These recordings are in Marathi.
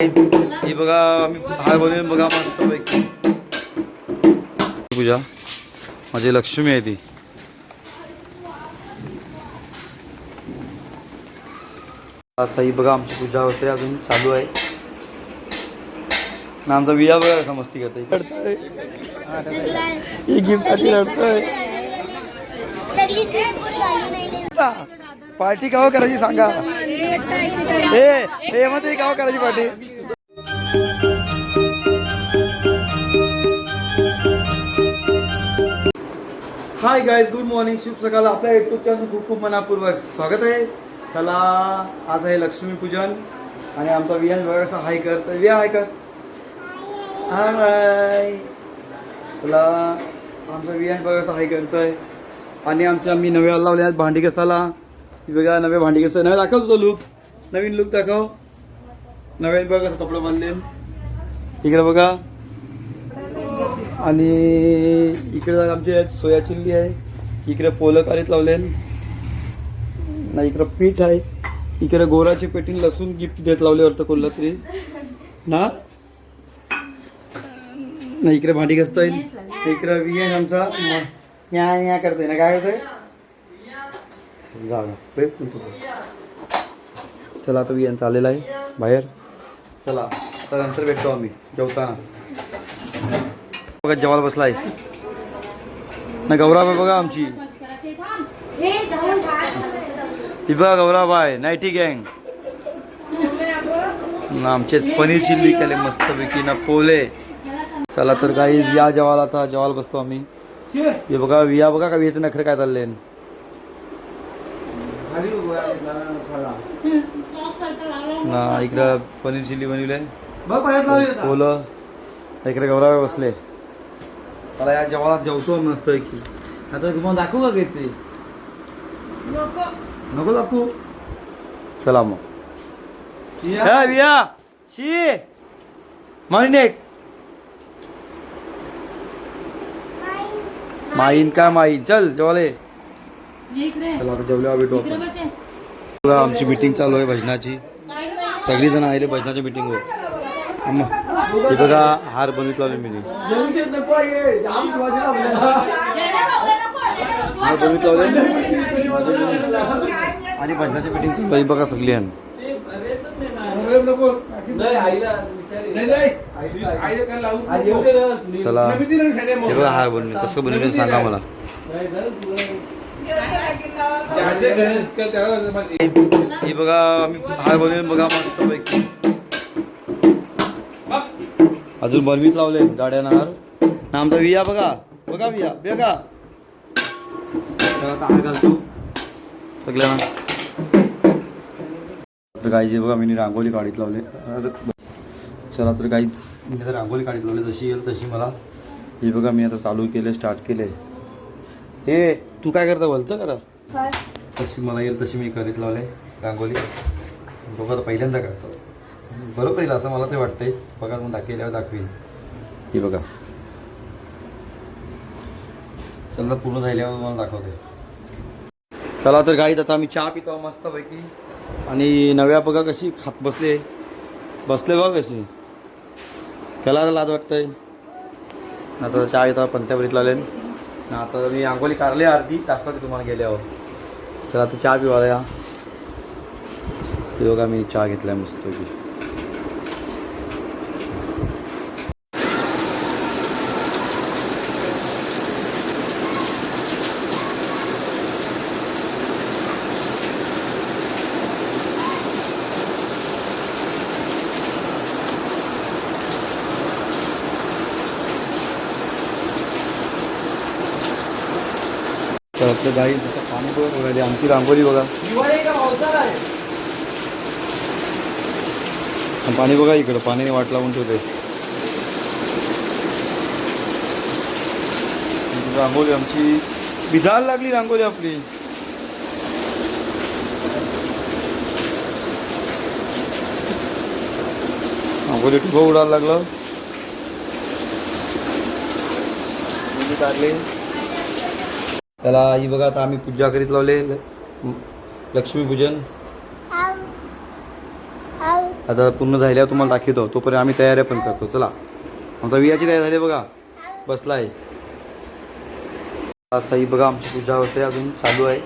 ही बघा आम्ही हार बनवून बघा मस्त पैकी पूजा माझी लक्ष्मी आहे ती. आता ही बघा आमची पूजा होते अजून चालू आहे ना. आमचा विया बघा कसा मस्ती करतोय ही गिफ्ट साठी रडतोय. पार्टी काव करायची सांगा हे मध्ये काव करायची party. Hi guys, good morning, शुभ सकाळ. आपल्या युट्यूब चॅनल खूप खूप मनापूर्वक स्वागत आहे. चला आज आहे लक्ष्मीपूजन आणि आमचा विहान बघा कसा हाय करतोय. विहा हाय कर. हाय. चला आमचा विहान बघा कसा हाय करतोय. आणि आमच्या मी नव्या लावले आहेत भांडी कसाला. बघा नवे भांडी कसं नवे दाखवतो लुक, नवीन लुक दाखव. नवीन बघा कसं कपडे बांधले इकडे बघा. आणि इकडे आमची सोया चिल्ली आहे. इकडे पोलं कारीत लावले ना. इकडे पीठ आहे. इकडे गोराची पेटी लसूण गिफ्ट देत लावले वाटतं कोल्हा तरी ना. इकडे भांडी घासतोय. इकडे विहान आमचा या करतोय ना. काय करतोय जागा. चला आता विहान चाललेला आहे बाहेर. चला आता नंतर भेटतो आम्ही जेवताना. बघा जेवायला बसलाय ना गौराबाई. बघा आमची ही बघा गौराबाई नाईटी गँग ना. आमचे पनीर चिल्ली केले मस्तपैकी ना पोले. चला तर काही या जेवायला आता जेवायला बसतो आम्ही. हे बघा विया बघा का वियाचे नखरे काय चालले ना. इकडं पनीर चिल्ली बनवले पोलं. इकडे गौराबाई बसले. चला या जेवायला जेवतो मस्त की. आता तुम्हाला दाखवू का घेते नको दाखवू. चला मग विया शी माईनेक माईन का माईन. चल जेवाले. चला आता जेवल्या भेटू आपण. बघा आमची मीटिंग चालू आहे भजनाची. सगळी जण आले भजनाच्या मीटिंगवर. हे बघा हार बनवितो मी. हार बनवितो आणि भजनाची मीटिंग चालू आहे बघा सगळी. चला हे बघा हार बनवले. कसं बनवले सांगा मला. ही बघा आम्ही हार बनवून बघा मस्त पैकी अजून बनवीत लावले गाड्यानं हार ना. आमचा विया बघा बघा विया बघा. आता हार घालतो सगळ्यांना. गाईचे बघा मी रांगोळी काढीत लावले. चला तर गाईच मी आता रांगोळी काढीत लावले जशी येईल तशी मला. हे बघा मी आता चालू केले स्टार्ट केले. हे तू काय करता बोलतं करा तशी मला येईल तशी मी करीत लावले रांगोळी. बघा आता पहिल्यांदा करतो बरोबर येईल असं मला ते वाटतंय. बघा मग केल्यावर दाखवीन. हे बघा चला पूर्ण झाल्यावर मला दाखवते. चला तर गाईत आता आम्ही चहा पितो मस्तपैकी. आणि नव्या बघा कशी खात बसले बघा कशी. त्याला लाज वाटतंय. आता चहा येतो पंत्यावरीत लावले ना. आता मी रांगोळी काढली अर्धी दाखवते तुम्हाला गेल्यावर. चला आता चहा पिवायला या. बघा मी चहा घेतलाय मस्तपैकी. तर आपलं गाई पाणी बघा आमची रांगोळी बघा. पाणी बघा इकडं पाण्याने वाट लावून ठेवते. रांगोळी आमची भिजायला लागली रांगोळी आपली. रांगोळी ठिबा उडायला लागलं. काढले. चला ही बघा आता आम्ही पूजा करीत लावले लक्ष्मीपूजन. आता पूर्ण झाल्यावर तुम्हाला दाखवतो. तोपर्यंत आम्ही तयाऱ्या पण करतो. चला, आमचा वियाची तयारी झाली बघा, बसला आहे. आता ही बघा आमची पूजा होते, अजून चालू आहे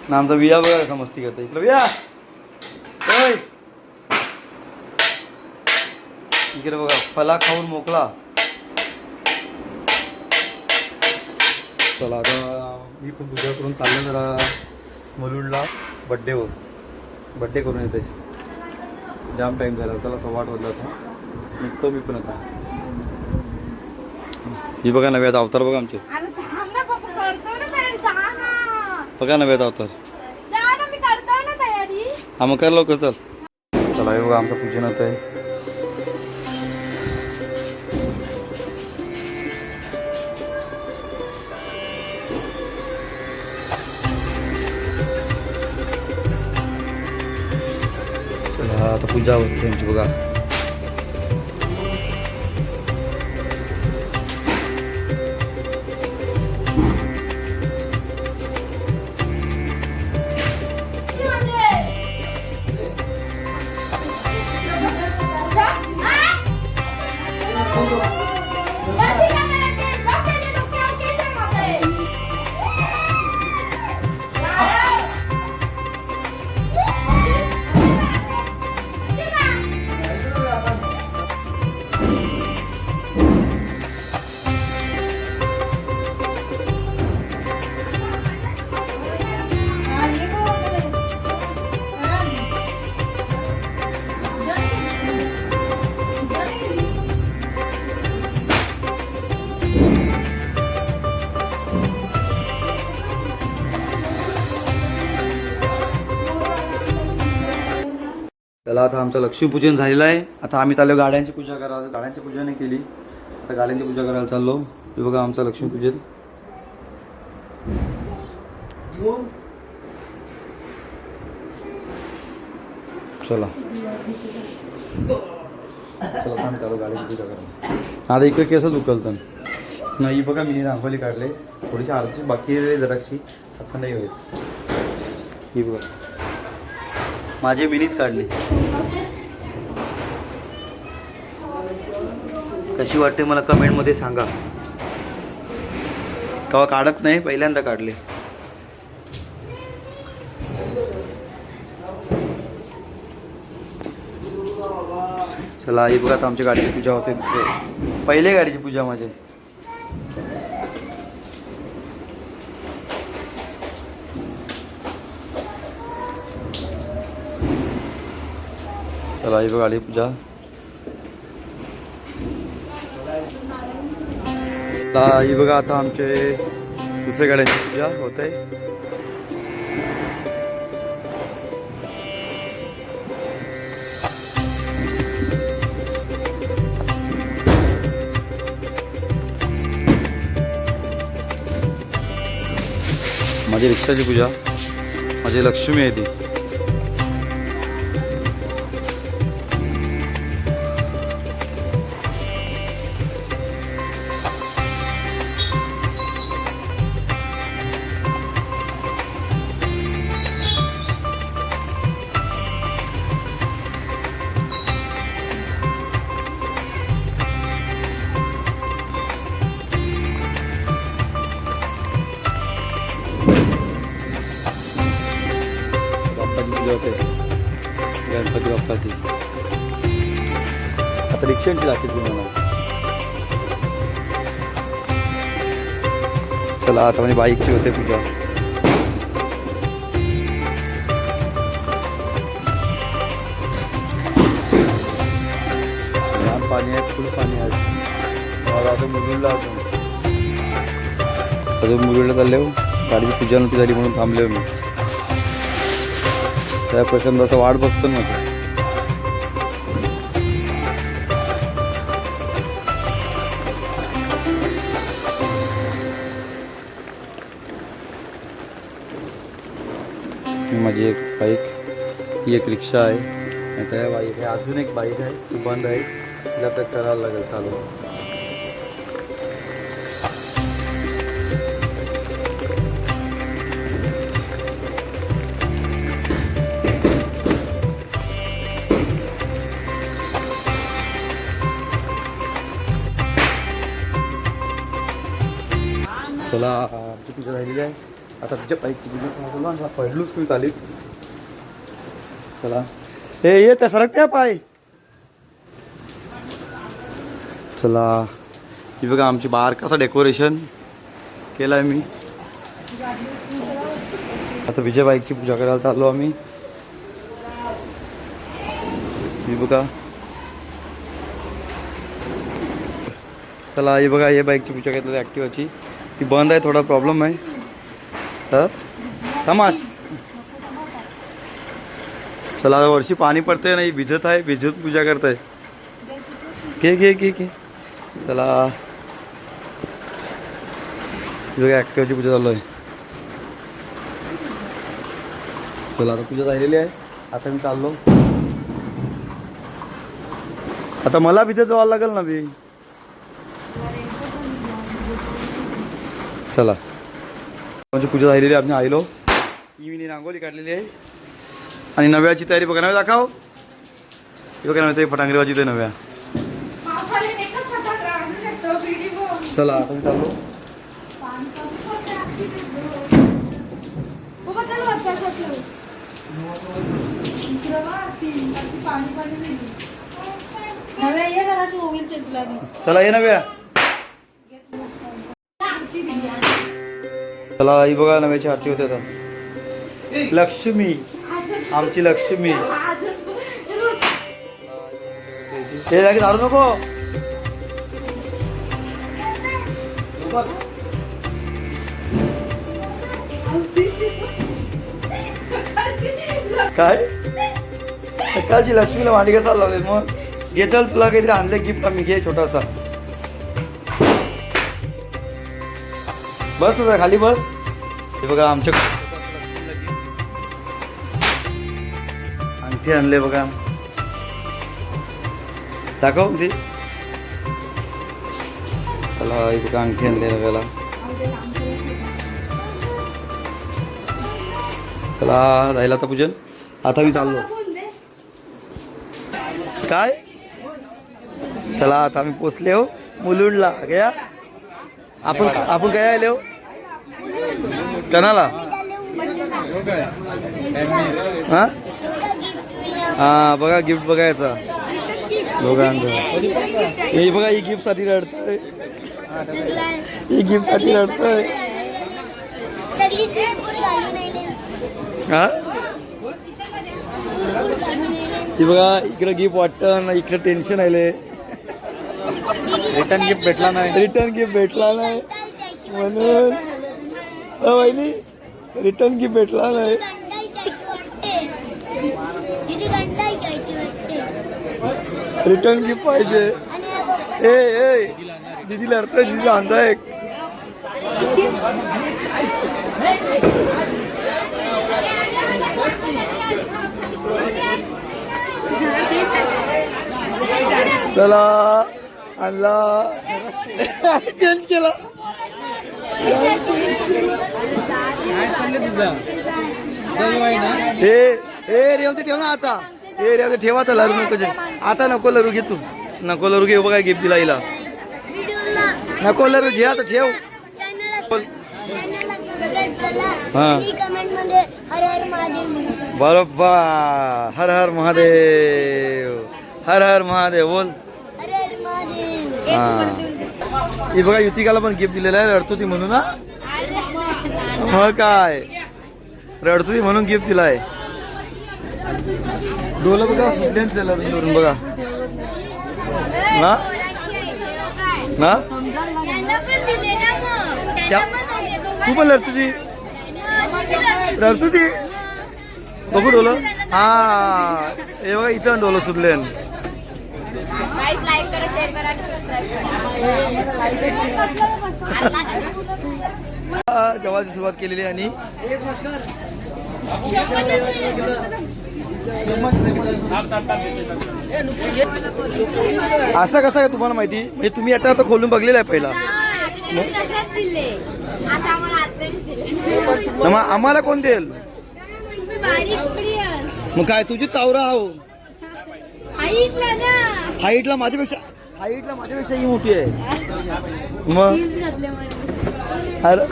ना. आमचा विया बघा कसा मस्ती करता. इकडं विया, ओय इकडे बघा, फला खाऊन मोकळा. चला आता मी पण पूजा करून चाललो जरा मुलुंडला बड्डे करून येते. जाम टाईम झाला. चला 8:15 वाजला आता निघतो मी पण आता. ही बघा नव्यात अवतार बघा आमचे. बघा नव्यात अवतार. हा मग कर लवकर चल. चला हे बघा आमचं पूजन होत आहे. चला आता पूजा होते आमची बघा. त्याला आता आमचं लक्ष्मीपूजन झालेलं आहे. आता आम्ही चाललो गाड्यांची पूजा करायला. गाड्यांची पूजा नाही केली, आता गाड्यांची पूजा करायला चाललो. हे बघा आमचं लक्ष्मीपूजन. चला चला आम्ही चालू गाड्यांची पूजा करायला. आता इकडे केस उकलतं नाही. बघा मी रांगोळी काढले, थोडीशी आरती बाकी आहे जराशी, आता नाही होईल. ही बघा माझे मिनीच काढले. कशी वाटते मला कमेंटमध्ये सांगा. केव्हा काढत नाही, पहिल्यांदा काढले. चला ही बघा आता आमच्या गाडीची पूजा होते. पहिल्या गाडीची पूजा माझी. चला ही बघा गाडी पूजा. ही बघा आता आमचे दुसऱ्या गाड्यांची पूजा होत आहे. माझी रिक्षाची पूजा, माझी लक्ष्मी आहे ती. होते गणपती बाप्पाची. आता रिक्षांची लागते तुम्हाला. चला आता म्हणजे बाईकची होते पूजा. पाणी आहे, फुल पाणी आहे. मला आता मुलुंडला अजून मुलुंडला चालले हो. गाडीची पूजा नव्हती झाली म्हणून थांबले हो मी. त्या प्रचंडाचा वाट बघतो ना. माझी एक बाईक, ही एक रिक्षा आहे आणि त्या बाईक आहे. अजून एक बाईक आहे ती बंद आहे, तिला तर करायला लागेल चालू. चला आमची पूजा झालेली आहे. आता तुमच्या बाईकची पूजा करायला आणि पडलोच तुम्ही चालेल. चला हे ये त्या सरकत्या पाय. चला ही बघा आमची बाहेर कसं डेकोरेशन केलं आहे मी. आता विजय बाईकची पूजा करायला चाललो आम्ही. ही बघा चला हे बघा हे बाईकची पूजा घेतलेली ॲक्टिवाची. ती बंद आहे, थोडा प्रॉब्लेम आहे. तर तमाश चला वर्षी पाणी पडतंय नाही, भिजत आहे, भिजत पूजा करताय. घे चला बघा ॲक्टिवाची पूजा चालू आहे. चला आता पूजा झालेली आहे. आता मी चाललो. आता मला भिजत जावं लागेल ना बी. चला म्हणजे पूजा झालेली आहे. आपण आलो. मी रांगोळी काढलेली आहे आणि नव्याची तयारी बघा. नव्या दाखव. हे बघा नव्या ते फटांगडी वाजवते नव्या. चला आता मी चाललो. चला ये नव्या. चला ही बघा नव्याची आरती होते. आता लक्ष्मी आमची लक्ष्मी. हे जागी धारू नको. काय सकाळची लक्ष्मीला मांडी कसा लावले. मग घे चल तुला काहीतरी आणले गिफ्ट. आम्ही घे छोटासा. बस ना खाली बस. हे बघा आमच्या अंगठी आणले बघा. दाखव ते. चला हे बघा अंगठी आणले नव्याला. चला राहिला आता पूजन. आता मी चाललो. काय चला आता आम्ही पोचले हो मुलुंडला. गया आपण काय आले हो कणाला. हा बघा गिफ्ट बघायचा दोघांचं. हे बघा ही गिफ्ट साठी रडतंय. ही गिफ्ट साठी रडतंय. हा ही बघा इकडे गिफ्ट वाटतं ना, इकडे टेन्शन आले. रिटर्न गिफ्ट भेटला नाही म्हणून. वहिनी रिटर्न गिफ्ट भेटला नाही. रिटर्न गिफ्ट पाहिजे. ए दीदी लढतोय. दीदी आणता एक. चला आणला. चेंज केला. हे रेवते ठेव ना आता. हे रेवते ठेवा आता. लरू नको आता. नको लरू घे तू. नको लरू घे. बघा गिफ्ट दिला हिला. नको लरू घे आता. ठेव. हा बरोबर. हर हर महादेव. हर हर महादेव बोल. हा ही बघा युतिकाला पण गिफ्ट दिलेलं आहे. रडतो ती म्हणून. ना मग काय रडतो ती म्हणून गिफ्ट दिलाय. डोलं बघा सुटलेच त्याला बघा ना ना. तू पण रडतो ती. रडतो ती बघू डोलं. हा हे बघा इथं डोलं सुटले. जेवायची सुरुवात केलेली आणि असं कसं आहे तुम्हाला माहिती. म्हणजे तुम्ही याचा अर्थ खोलून बघलेला आहे पहिला. आम्हाला कोण देईल मग. काय तुझी तावरा आहो. हाईटला माझ्यापेक्षा ही मोठी आहे. मग अरे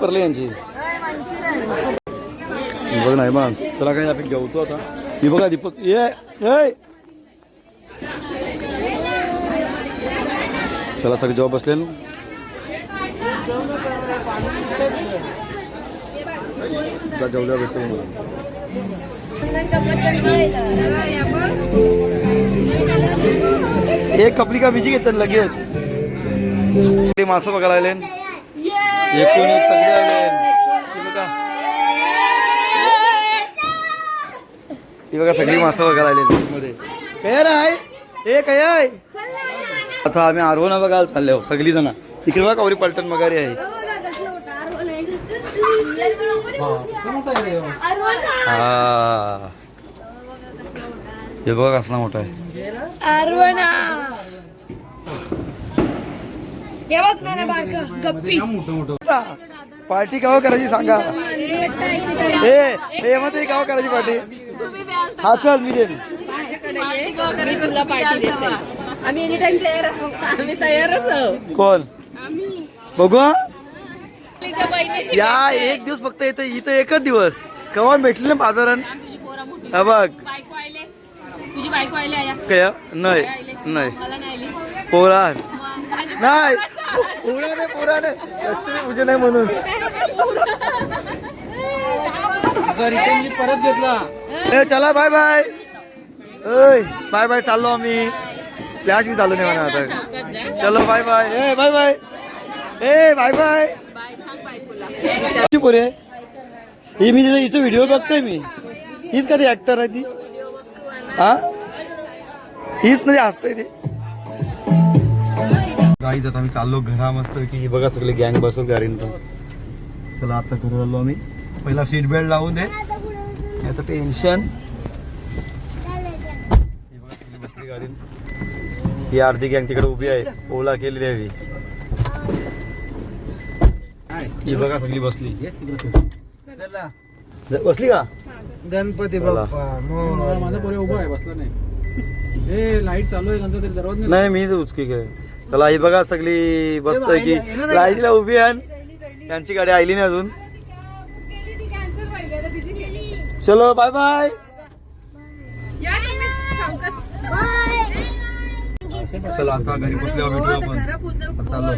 परले यांची बघ नाही मग चला काही आपण जेवतो आता. ही बघा दीपक ये चला सगळे जेव्हा बसले जेवल्या भेटतो एक कपली का बिजी घेतात लगेच. ते मासं बघायला आले एकूण एक सगळे आले. ती बघा सगळी मासं बघायला आले मध्ये. काय आहे हे काय आहे. आता आम्ही आरोना बघायला चाललो सगळी जण. तिकडे बघा कवरी पलटण मगारी आहे. हा हे बघा कसला मोठा आहे. पार्टी केव्हा करायची सांगा. हे मध्ये केव्हा करायची पार्टी. हा चल मी देईन. आम्ही एनी टाइम तयार आहोत. आम्ही तयारच आहोत. कोण बघू या एक दिवस फक्त येतं इथं एकच दिवस केव्हा भेटले ना बाजारात. हा बघ तुझी बायको आली काय नाही नाही पोरा नाही पोरा नाही लक्ष्मी पूजन नाही म्हणून परत घेतला. चला बाय बाय. बाय बाय चाललो आम्ही. फ्लॅश बी चालू नाही म्हणा आता. चलो bye bye. Bye bye. Bye bye. पोरे ही मी हिचा व्हिडिओ बघतोय मी. हीच कधी ऍक्टर आहे ती. हा हीच नाही हसतंय ते. गाईच आता आम्ही चाललो घरा मस्त की बघा सगळे गँग बसव गाडीनं. चला आता घरी चाललो आम्ही. पहिला सीट बेल्ट लावून दे आता टेन्शन. बसली गाडी. ही अर्धी गँग तिकडे उभी आहे. ओला केलेली आहे ही बघा सगळी बसली. बसली का गणपती बाप्पा माझा पोरे उभा आहे बसला नाही. हे लाईट चालू आहे तरी दरवाजा नाही मी उचकी काय. चला ही बघा सगळी बसतोय की लाईनीला उभी आहे. त्यांची गाडी आली नाही अजून. चलो बाय बाय. चला आता घरी पोचल्यावर भेटू आपण. चाललो